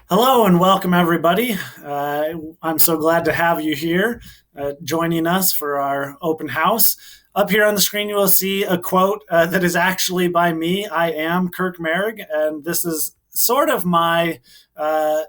Hello and welcome, everybody. I'm so glad to have you here joining us for our open house. Up here on the screen, you will see a quote that is actually by me. I am Kirk Mearig, and this is sort of my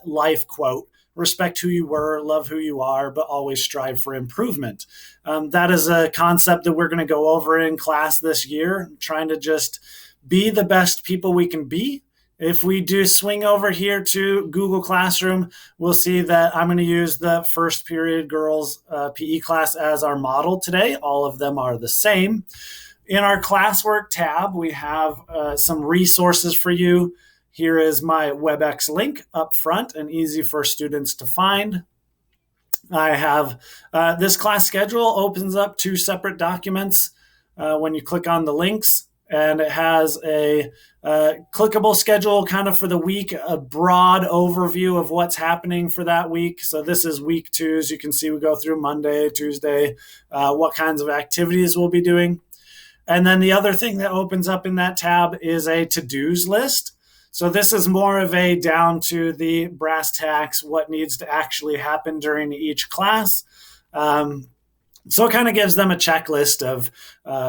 life quote. Respect who you were, love who you are, but always strive for improvement. That is a concept that we're going to go over in class this year, trying to just be the best people we can be. If we do swing over here to Google Classroom, we'll see that I'm going to use the first period girls PE class as our model today. All of them are the same. In our classwork tab, we have some resources for you. Here is my Webex link up front and easy for students to find. I have this class schedule opens up two separate documents when you click on the links. And it has a clickable schedule kind of for the week, a broad overview of what's happening for that week. So this is week 2. As you can see, we go through Monday, Tuesday, what kinds of activities we'll be doing. And then the other thing that opens up in that tab is a to-dos list. So this is more of a down to the brass tacks, what needs to actually happen during each class. So it kind of gives them a checklist of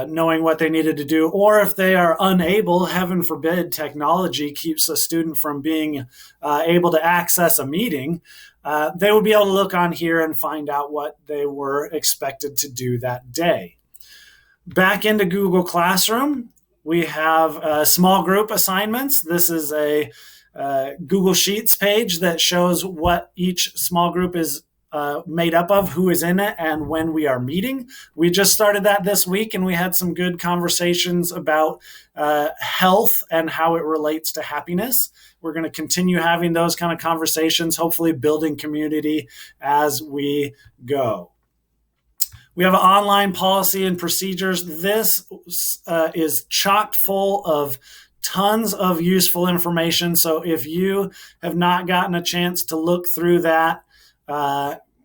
knowing what they needed to do, or if they are unable, heaven forbid, technology keeps a student from being able to access a meeting, they would be able to look on here and find out what they were expected to do that day. Back into Google Classroom, we have small group assignments. This is a Google Sheets page that shows what each small group is made up of, who is in it, and when we are meeting. We just started that this week, and we had some good conversations about health and how it relates to happiness. We're going to continue having those kind of conversations, hopefully building community as we go. We have an online policy and procedures. This is chock full of tons of useful information. So if you have not gotten a chance to look through that,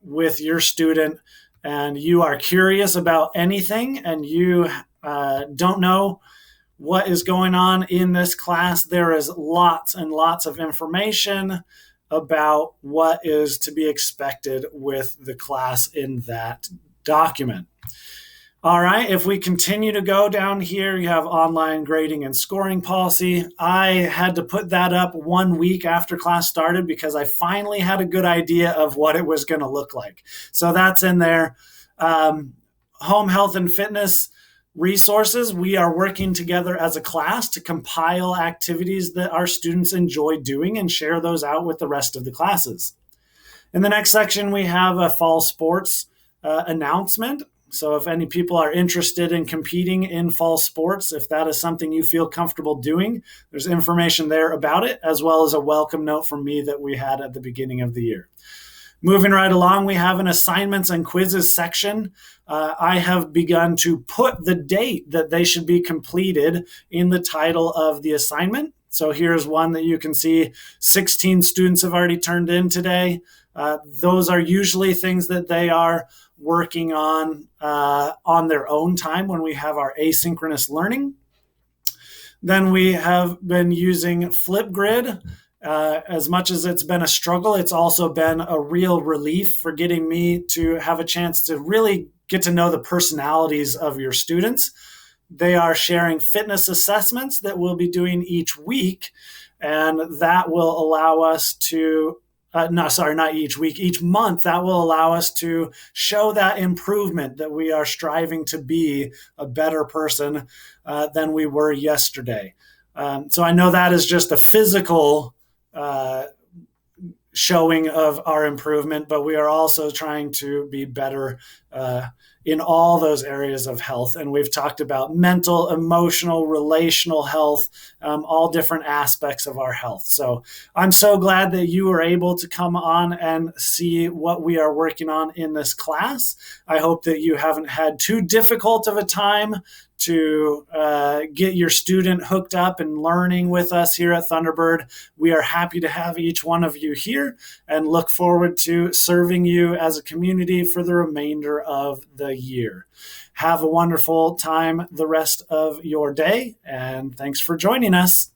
with your student and you are curious about anything and you don't know what is going on in this class, there is lots and lots of information about what is to be expected with the class in that document. All right, if we continue to go down here, you have online grading and scoring policy. I had to put that up 1 week after class started because I finally had a good idea of what it was going to look like. So that's in there. Home health and fitness resources. We are working together as a class to compile activities that our students enjoy doing and share those out with the rest of the classes. In the next section, we have a fall sports announcement. So if any people are interested in competing in fall sports, if that is something you feel comfortable doing, there's information there about it, as well as a welcome note from me that we had at the beginning of the year. Moving right along, we have an assignments and quizzes section. I have begun to put the date that they should be completed in the title of the assignment. So here's one that you can see 16 students have already turned in today. Those are usually things that they are working on their own time when we have our asynchronous learning. Then we have been using Flipgrid. As much as it's been a struggle, it's also been a real relief for getting me to have a chance to really get to know the personalities of your students. They are sharing fitness assessments that we'll be doing each week, and that will allow us to not each week, each month, that will allow us to show that improvement that we are striving to be a better person than we were yesterday. So I know that is just a physical showing of our improvement, but we are also trying to be better in all those areas of health. And we've talked about mental, emotional, relational health, all different aspects of our health. So I'm so glad that you were able to come on and see what we are working on in this class. I hope that you haven't had too difficult of a time to get your student hooked up and learning with us here at Thunderbird. We are happy to have each one of you here and look forward to serving you as a community for the remainder of the year. Have a wonderful time the rest of your day, and thanks for joining us.